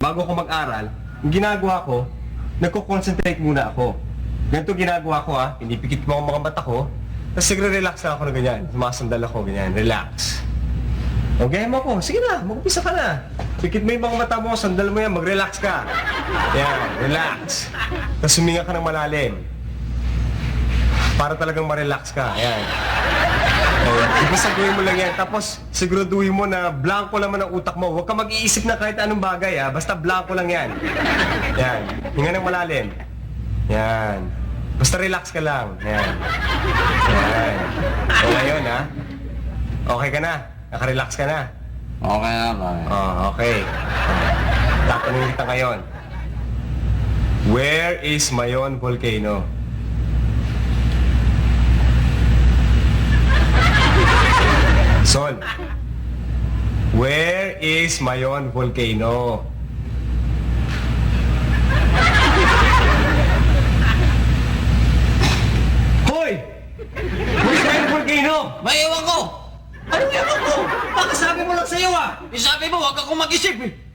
Bago ako mag-aral, yung ginagawa ko, nagko-concentrate muna ako. Ganito ginagawa ko pinipikit mo ang mga mata ko, tapos sigre-relax na ako na ganyan. Sumasandal ako, ganyan, relax. Okay mo ako, sige na, mag-upisa ka na. Pikit mo yung mga mata mo, sandal mo yan, mag-relax ka. Yan, relax. Tapos huminga ka ng malalim. Para talagang ma-relax ka, yan. Ibasagawin mo lang yan. Tapos, siguraduhin mo na blanco naman ang utak mo. Huwag ka mag-iisip na kahit anong bagay, Basta blanco lang yan. Yan. Hinga ng malalim. Yan. Basta relax ka lang. Yan. Yan. O ngayon, Okay ka na? Naka-relax ka na? Okay na ba? Okay. Tatanungin kita ngayon. Where is Mayon Volcano? Sol, where is Mayon Volcano? Hoy! Where's Mayon Volcano? May ewan ko! Anong ewan ko? Baka sabi mo lang sa'yo Sabi mo, huwag akong mag-isip eh!